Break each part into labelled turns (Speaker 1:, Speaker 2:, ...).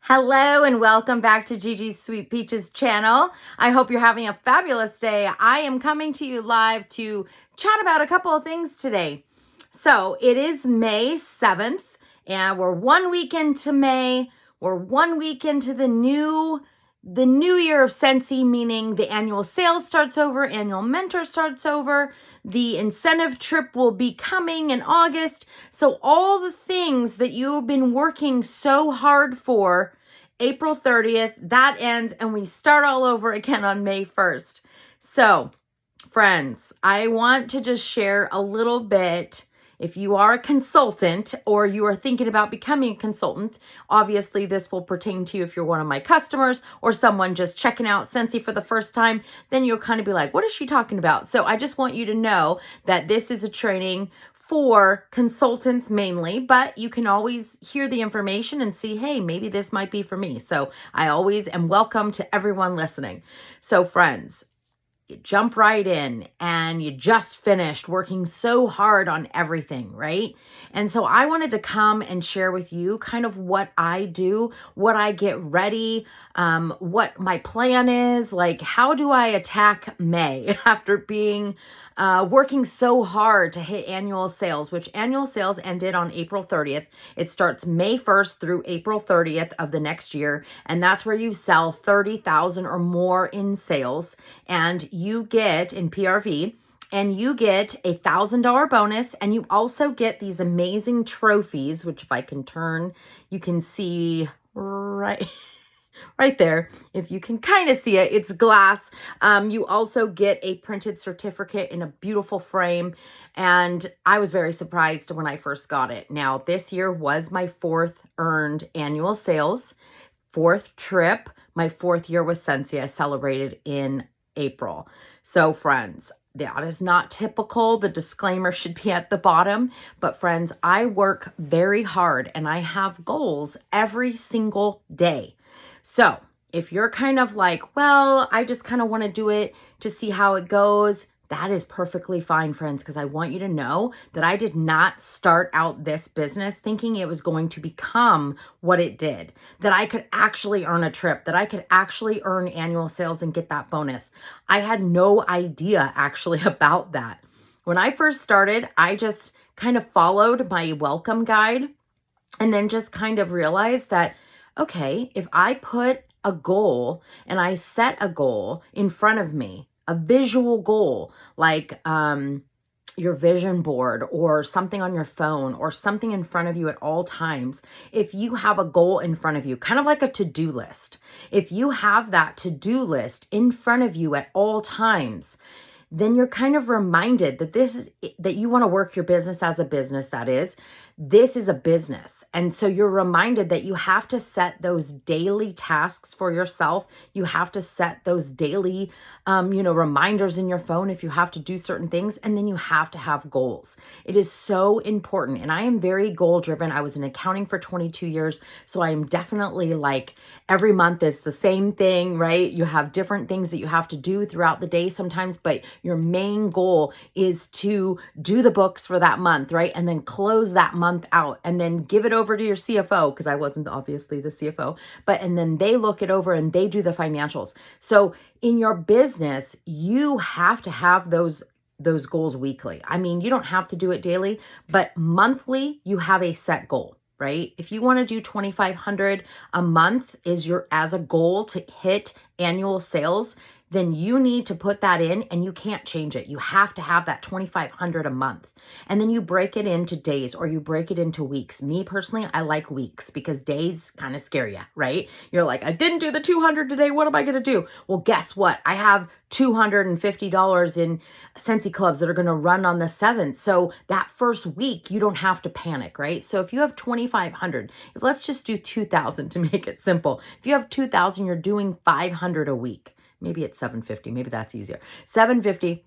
Speaker 1: Hello and welcome back to Gigi's Sweet Peaches channel. I hope you're having a fabulous day. I am coming to you live to chat about a couple of things today. So it is May 7th and we're 1 week into May. We're 1 week into the new year of Scentsy, meaning the annual sales starts over, annual mentor starts over, the incentive trip will be coming in August. So all the things that you've been working so hard for, April 30th, that ends and we start all over again on May 1st. So friends, I want to just share a little bit. If you are a consultant or you are thinking about becoming a consultant, obviously this will pertain to you if you're one of my customers or someone just checking out Scentsy for the first time, then you'll kind of be like, what is she talking about? So I just want you to know that this is a training for consultants mainly, but you can always hear the information and see, hey, maybe this might be for me. So I always am welcome to everyone listening. So friends, you jump right in and you just finished working so hard on everything, right? And so I wanted to come and share with you kind of what I do, what I get ready, what my plan is, like how do I attack May after being working so hard to hit annual sales, which annual sales ended on April 30th. It starts May 1st through April 30th of the next year. And that's where you sell 30,000 or more in sales. And you get in PRV, and you get a $1,000 bonus. And you also get these amazing trophies, which if I can turn, you can see right there. If you can kind of see it, it's glass. You also get a printed certificate in a beautiful frame. And I was very surprised when I first got it. Now, this year was my 4th earned annual sales, 4th trip. My 4th year with Scentsy. I celebrated in April. So friends, that is not typical. The disclaimer should be at the bottom. But friends, I work very hard and I have goals every single day. So if you're kind of like, well, I just kind of want to do it to see how it goes, that is perfectly fine, friends, because I want you to know that I did not start out this business thinking it was going to become what it did, that I could actually earn a trip, that I could actually earn annual sales and get that bonus. I had no idea actually about that. When I first started, I just kind of followed my welcome guide and then just kind of realized that, okay, if I put a goal and I set a goal in front of me, a visual goal, like your vision board or something on your phone or something in front of you at all times. If you have a goal in front of you, kind of like a to-do list, if you have that to-do list in front of you at all times, then you're kind of reminded that that you want to work your business as a business. This is a business. And so you're reminded that you have to set those daily tasks for yourself. You have to set those daily, reminders in your phone if you have to do certain things. And then you have to have goals. It is so important. And I am very goal driven. I was in accounting for 22 years. So I am definitely like every month is the same thing, right? You have different things that you have to do throughout the day sometimes, but your main goal is to do the books for that month, right? And then close that month out and then give it over to your CFO, because I wasn't obviously the CFO, and then they look it over and they do the financials. So in your business, you have to have those goals weekly. I mean, you don't have to do it daily, but monthly you have a set goal, right? If you want to do 2,500 a month as a goal to hit annual sales, then you need to put that in and you can't change it. You have to have that 2,500 a month. And then you break it into days or you break it into weeks. Me personally, I like weeks because days kind of scare you, right? You're like, I didn't do the 200 today. What am I going to do? Well, guess what? I have $250 in Scentsy clubs that are going to run on the 7th. So that first week, you don't have to panic, right? So if you have 2,500, let's just do 2,000 to make it simple. If you have 2,000, you're doing 500 a week. Maybe it's 750. Maybe that's easier. 750,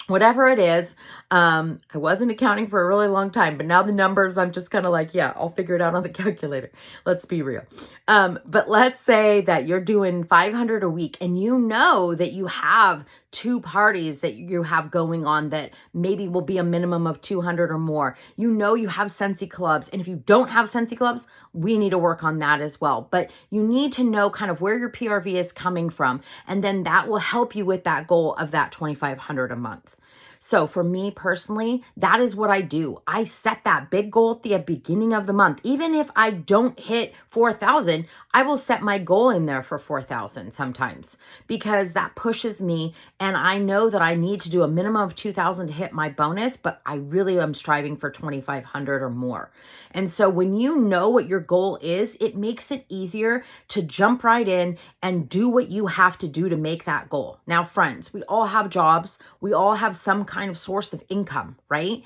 Speaker 1: whatever it is. I wasn't accounting for a really long time, but now the numbers, I'm just kind of like, yeah, I'll figure it out on the calculator. Let's be real. But let's say that you're doing 500 a week and you know that you have 2 parties that you have going on that maybe will be a minimum of 200 or more. You know you have Scentsy clubs. And if you don't have Scentsy clubs, we need to work on that as well. But you need to know kind of where your PRV is coming from. And then that will help you with that goal of that 2,500 a month. So for me personally, that is what I do. I set that big goal at the beginning of the month. Even if I don't hit 4,000, I will set my goal in there for 4,000 sometimes because that pushes me. And I know that I need to do a minimum of 2,000 to hit my bonus, but I really am striving for 2,500 or more. And so when you know what your goal is, it makes it easier to jump right in and do what you have to do to make that goal. Now, friends, we all have jobs. We all have some kind of source of income, right?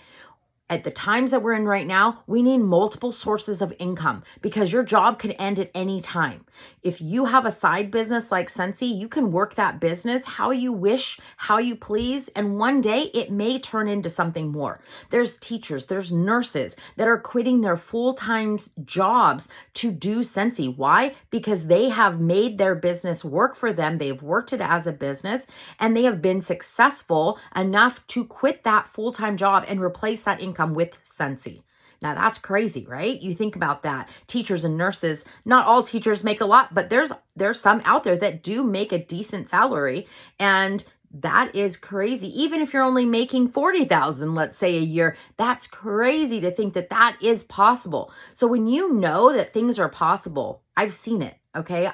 Speaker 1: At the times that we're in right now, we need multiple sources of income because your job could end at any time. If you have a side business like Scentsy, you can work that business how you wish, how you please, and one day it may turn into something more. There's teachers, there's nurses that are quitting their full-time jobs to do Scentsy. Why? Because they have made their business work for them. They've worked it as a business and they have been successful enough to quit that full-time job and replace that income with Scentsy. Now that's crazy, right? You think about that. Teachers and nurses, not all teachers make a lot, but there's some out there that do make a decent salary, and that is crazy. Even if you're only making 40,000, let's say a year, that's crazy to think that that is possible. So when you know that things are possible, I've seen it. Okay.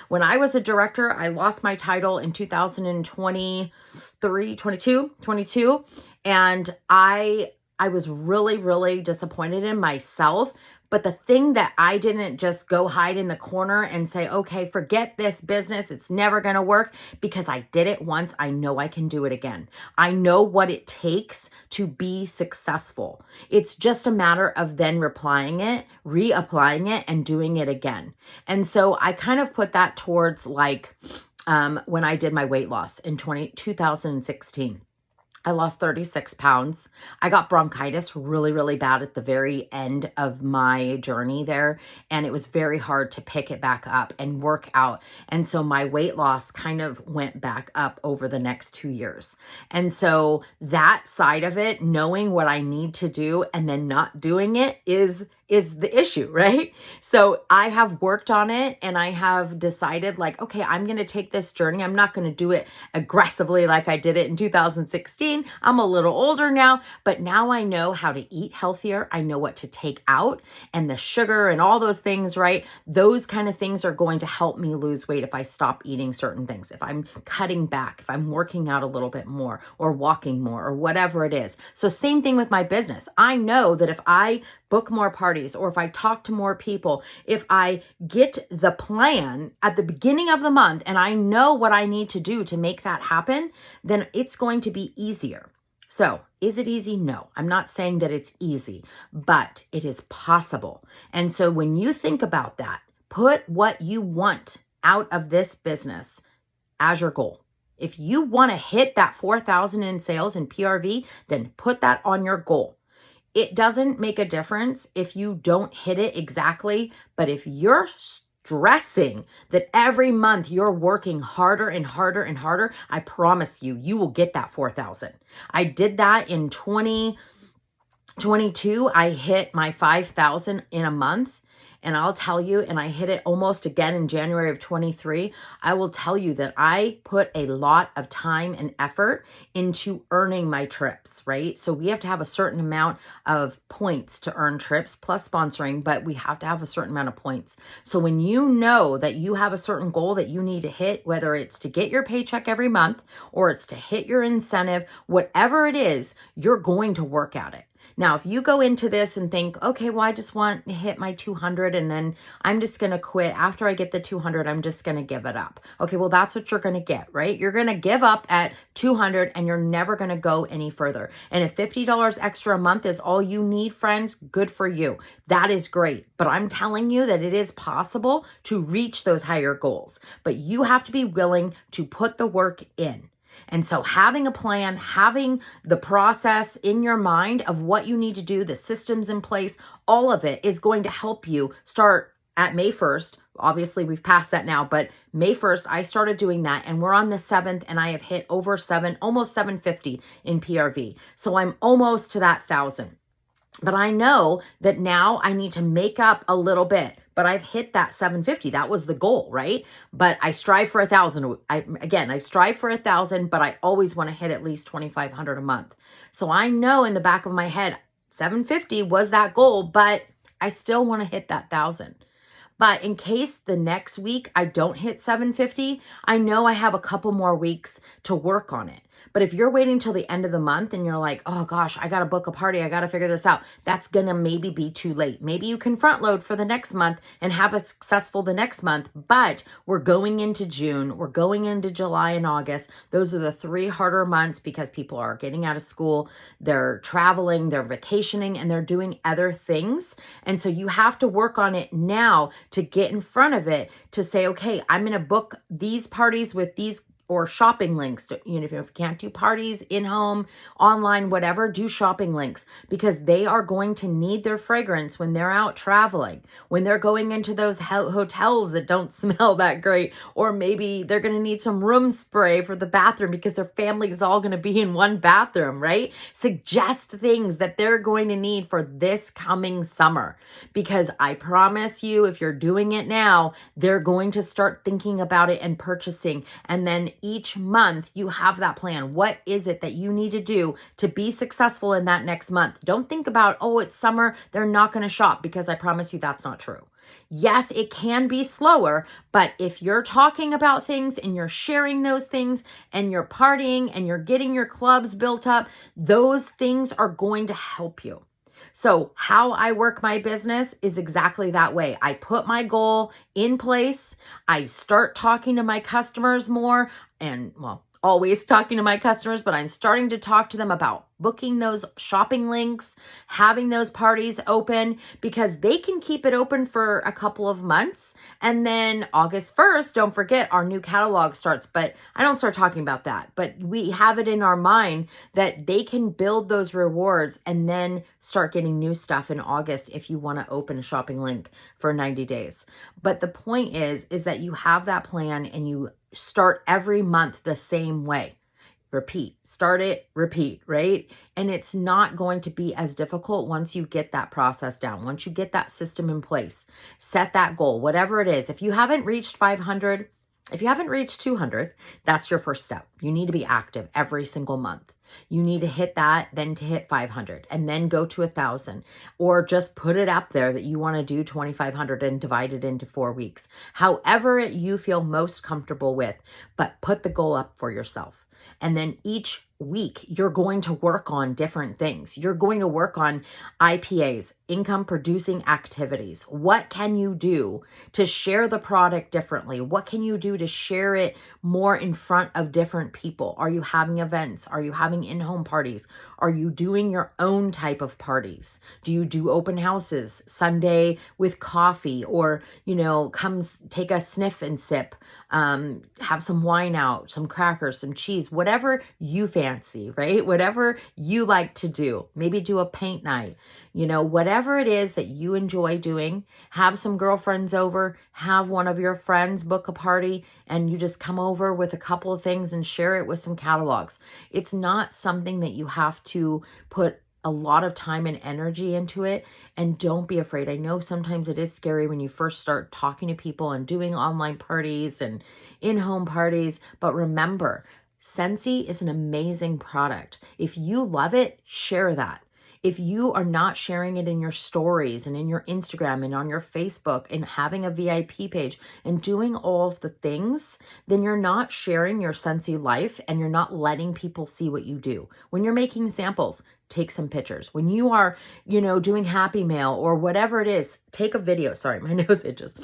Speaker 1: When I was a director, I lost my title in 2022, and I was really, really disappointed in myself. But the thing that I didn't just go hide in the corner and say, okay, forget this business, it's never going to work, because I did it once. I know I can do it again. I know what it takes to be successful. It's just a matter of then reapplying it and doing it again. And so I kind of put that towards like when I did my weight loss in 2016. I lost 36 pounds. I got bronchitis really, really bad at the very end of my journey there. And it was very hard to pick it back up and work out. And so my weight loss kind of went back up over the next 2 years. And so that side of it, knowing what I need to do and then not doing it is the issue, right? So I have worked on it and I have decided like, okay, I'm going to take this journey. I'm not going to do it aggressively like I did it in 2016. I'm a little older now, but now I know how to eat healthier. I know what to take out, and the sugar and all those things, right? Those kind of things are going to help me lose weight if I stop eating certain things, if I'm cutting back, if I'm working out a little bit more or walking more or whatever it is. So same thing with my business. I know that if I book more parties, or if I talk to more people, if I get the plan at the beginning of the month and I know what I need to do to make that happen, then it's going to be easier. So is it easy? No, I'm not saying that it's easy, but it is possible. And so when you think about that, put what you want out of this business as your goal. If you want to hit that 4,000 in sales in PRV, then put that on your goal. It doesn't make a difference if you don't hit it exactly, but if you're stressing that every month you're working harder and harder and harder, I promise you, you will get that 4,000. I did that in 2022. I hit my 5,000 in a month. And I'll tell you, and I hit it almost again in January of 23, I will tell you that I put a lot of time and effort into earning my trips, right? So we have to have a certain amount of points to earn trips plus sponsoring, but we have to have a certain amount of points. So when you know that you have a certain goal that you need to hit, whether it's to get your paycheck every month or it's to hit your incentive, whatever it is, you're going to work at it. Now, if you go into this and think, okay, well, I just want to hit my 200 and then I'm just going to quit. After I get the 200, I'm just going to give it up. Okay, well, that's what you're going to get, right? You're going to give up at 200 and you're never going to go any further. And if $50 extra a month is all you need, friends, good for you. That is great. But I'm telling you that it is possible to reach those higher goals. But you have to be willing to put the work in. And so having a plan, having the process in your mind of what you need to do, the systems in place, all of it is going to help you start at May 1st obviously we've passed that now, but May 1st, I started doing that and we're on the 7th and I have hit over almost 750 in PRV. So I'm almost to that 1,000. But I know that now I need to make up a little bit, but I've hit that 750. That was the goal, right? But I strive for 1,000. I strive for 1,000, but I always want to hit at least 2,500 a month. So I know in the back of my head, 750 was that goal, but I still want to hit that 1,000. But in case the next week I don't hit 750, I know I have a couple more weeks to work on it. But if you're waiting till the end of the month and you're like, oh gosh, I got to book a party, I got to figure this out, that's going to maybe be too late. Maybe you can front load for the next month and have it successful the next month. But we're going into June, we're going into July and August. Those are the 3 harder months because people are getting out of school, they're traveling, they're vacationing, and they're doing other things. And so you have to work on it now to get in front of it, to say, okay, I'm going to book these parties with these, or shopping links. You know, if you can't do parties in home, online, whatever, do shopping links, because they are going to need their fragrance when they're out traveling, when they're going into those hotels that don't smell that great, or maybe they're going to need some room spray for the bathroom because their family is all going to be in one bathroom, right? Suggest things that they're going to need for this coming summer, because I promise you, if you're doing it now, they're going to start thinking about it and purchasing. And then each month you have that plan. What is it that you need to do to be successful in that next month? Don't think about, oh, it's summer, they're not going to shop, because I promise you that's not true. Yes, it can be slower, but if you're talking about things and you're sharing those things and you're partying and you're getting your clubs built up, those things are going to help you. So how I work my business is exactly that way. I put my goal in place. I start talking to my customers more, and well, always talking to my customers, but I'm starting to talk to them about booking those shopping links, having those parties open, because they can keep it open for a couple of months. And then August 1st, don't forget, our new catalog starts, but I don't start talking about that. But we have it in our mind that they can build those rewards and then start getting new stuff in August if you want to open a shopping link for 90 days. But the point is that you have that plan and you start every month the same way. Repeat, start it, repeat, right? And it's not going to be as difficult once you get that process down, once you get that system in place, set that goal, whatever it is. If you haven't reached 500, if you haven't reached 200, that's your first step. You need to be active every single month. You need to hit that, then to hit 500, and then go to 1,000, or just put it up there that you want to do 2,500 and divide it into 4 weeks. However you feel most comfortable with, but put the goal up for yourself. And then each week, you're going to work on different things. You're going to work on IPAs, income producing activities. What can you do to share the product differently? What can you do to share it more in front of different people? Are you having events? Are you having in-home parties? Are you doing your own type of parties? Do you do open houses, Sunday with coffee, or, come take a sniff and sip, have some wine out, some crackers, some cheese, whatever you fancy, right? Whatever you like to do. Maybe do a paint night, whatever it is that you enjoy doing. Have some girlfriends over, have one of your friends book a party, and you just come over with a couple of things and share it with some catalogs. It's not something that you have to put a lot of time and energy into it. And don't be afraid. I know sometimes it is scary when you first start talking to people and doing online parties and in-home parties, but remember, Scentsy is an amazing product. If you love it, share that. If you are not sharing it in your stories and in your Instagram and on your Facebook and having a VIP page and doing all of the things, then you're not sharing your Scentsy life and you're not letting people see what you do. When you're making samples, take some pictures. When you are, doing Happy Mail or whatever it is, take a video. Sorry, my nose itches.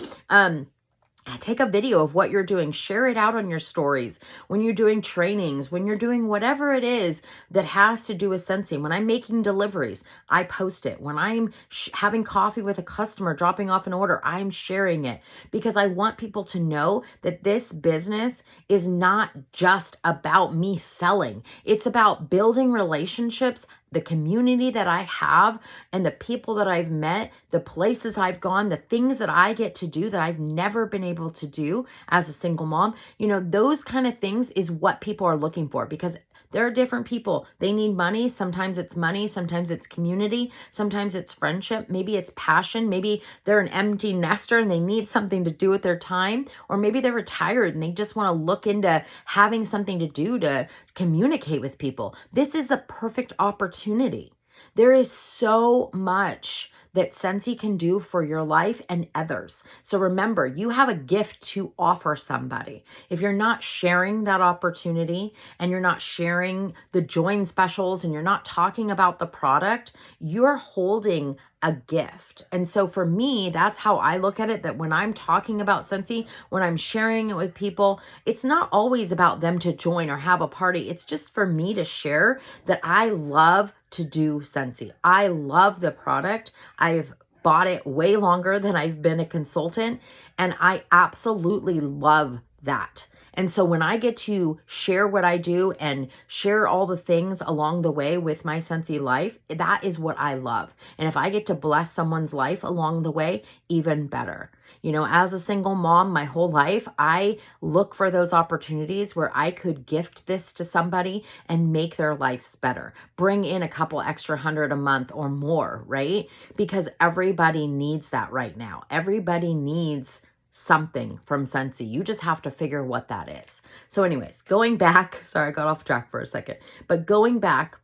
Speaker 1: Take a video of what you're doing, share it out on your stories. When you're doing trainings, when you're doing whatever it is that has to do with Scentsy. When I'm making deliveries, I post it. When I'm having coffee with a customer, dropping off an order, I'm sharing it, because I want people to know that this business is not just about me selling. It's about building relationships, the community that I have and the people that I've met, the places I've gone, the things that I get to do that I've never been able to do as a single mom, those kind of things is what people are looking for, because there are different people. They need money. Sometimes it's money. Sometimes it's community. Sometimes it's friendship. Maybe it's passion. Maybe they're an empty nester and they need something to do with their time. Or maybe they're retired and they just want to look into having something to do to communicate with people. This is the perfect opportunity. There is so much that Scentsy can do for your life and others. So remember, you have a gift to offer somebody. If you're not sharing that opportunity and you're not sharing the join specials and you're not talking about the product, you're holding a gift. And so for me, that's how I look at it, that when I'm talking about Scentsy, when I'm sharing it with people, it's not always about them to join or have a party. It's just for me to share that I love to do Scentsy. I love the product. I've bought it way longer than I've been a consultant, and I absolutely love that. And so when I get to share what I do and share all the things along the way with my Scentsy life, that is what I love. And if I get to bless someone's life along the way, even better. As a single mom, my whole life, I look for those opportunities where I could gift this to somebody and make their lives better. Bring in a couple extra $100 a month or more, right? Because everybody needs that right now. Everybody needs something from Scentsy. You just have to figure what that is. So anyways, going back, sorry, I got off track for a second, but going back,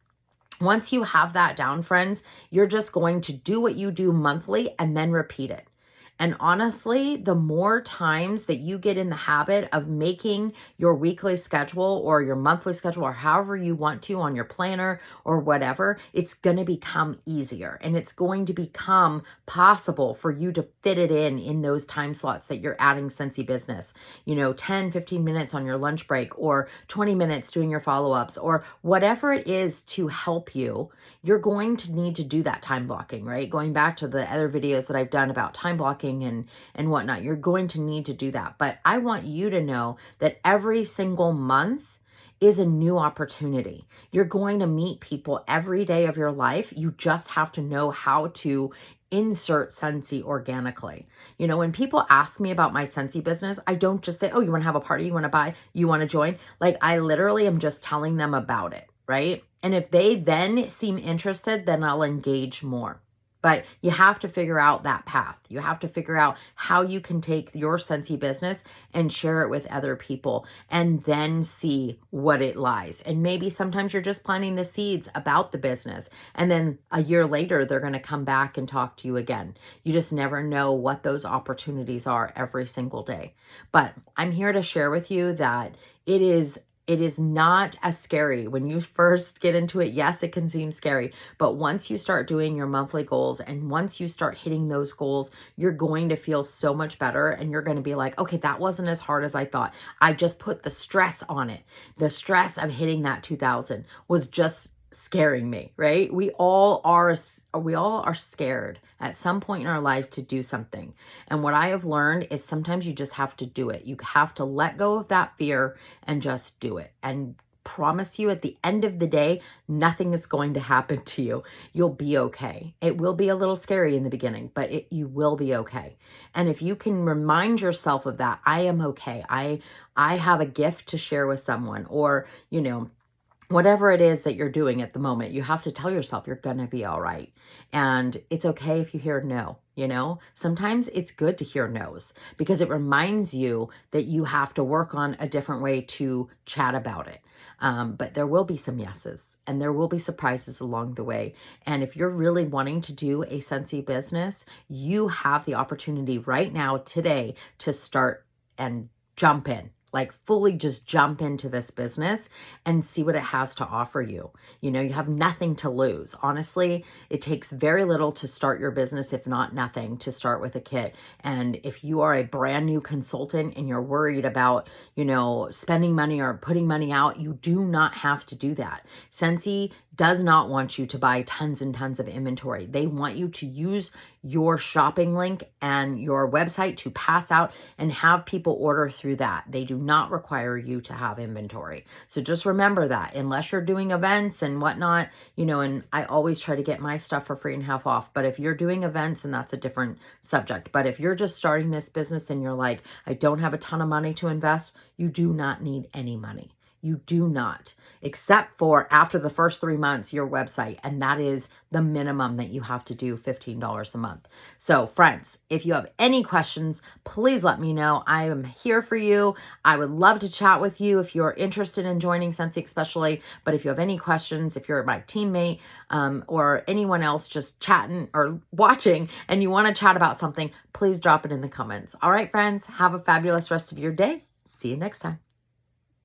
Speaker 1: once you have that down, friends, you're just going to do what you do monthly and then repeat it. And honestly, the more times that you get in the habit of making your weekly schedule or your monthly schedule or however you want to on your planner or whatever, it's going to become easier and it's going to become possible for you to fit it in those time slots that you're adding Scentsy business. 10, 15 minutes on your lunch break or 20 minutes doing your follow-ups or whatever it is to help you, you're going to need to do that time blocking, right? Going back to the other videos that I've done about time blocking and whatnot, you're going to need to do that. But I want you to know that every single month is a new opportunity. You're going to meet people every day of your life. You just have to know how to insert Scentsy organically. When people ask me about my Scentsy business, I don't just say, oh, you want to have a party? You want to buy? You want to join? Like, I literally am just telling them about it, right? And if they then seem interested, then I'll engage more. But you have to figure out that path. You have to figure out how you can take your Scentsy business and share it with other people and then see what it lies. And maybe sometimes you're just planting the seeds about the business. And then a year later, they're going to come back and talk to you again. You just never know what those opportunities are every single day. But I'm here to share with you that it is not as scary. When you first get into it, yes, it can seem scary, but once you start doing your monthly goals and once you start hitting those goals, you're going to feel so much better and you're going to be like, okay, that wasn't as hard as I thought. I just put the stress on it. The stress of hitting that 2000 was just scaring me, right? We all are scared at some point in our life to do something. And what I have learned is sometimes you just have to do it. You have to let go of that fear and just do it. And promise you at the end of the day, nothing is going to happen to you. You'll be okay. It will be a little scary in the beginning, but you will be okay. And if you can remind yourself of that, I am okay. I have a gift to share with someone, or, whatever it is that you're doing at the moment, you have to tell yourself you're going to be all right. And it's okay if you hear no, Sometimes it's good to hear no's because it reminds you that you have to work on a different way to chat about it. But there will be some yeses and there will be surprises along the way. And if you're really wanting to do a Scentsy business, you have the opportunity right now, today, to start and jump in. Like fully just jump into this business and see what it has to offer you. You have nothing to lose. Honestly, it takes very little to start your business, if not nothing, to start with a kit. And if you are a brand new consultant and you're worried about, spending money or putting money out, you do not have to do that. Scentsy does not want you to buy tons and tons of inventory. They want you to use your shopping link and your website to pass out and have people order through that. They do not require you to have inventory. So just remember that, unless you're doing events and whatnot, and I always try to get my stuff for free and half off. But if you're doing events, and that's a different subject. But if you're just starting this business and you're like, I don't have a ton of money to invest, you do not need any money. You do not, except for after the first 3 months, your website. And that is the minimum that you have to do, $15 a month. So friends, if you have any questions, please let me know. I am here for you. I would love to chat with you if you're interested in joining Scentsy especially. But if you have any questions, if you're my teammate or anyone else just chatting or watching and you want to chat about something, please drop it in the comments. All right, friends, have a fabulous rest of your day. See you next time.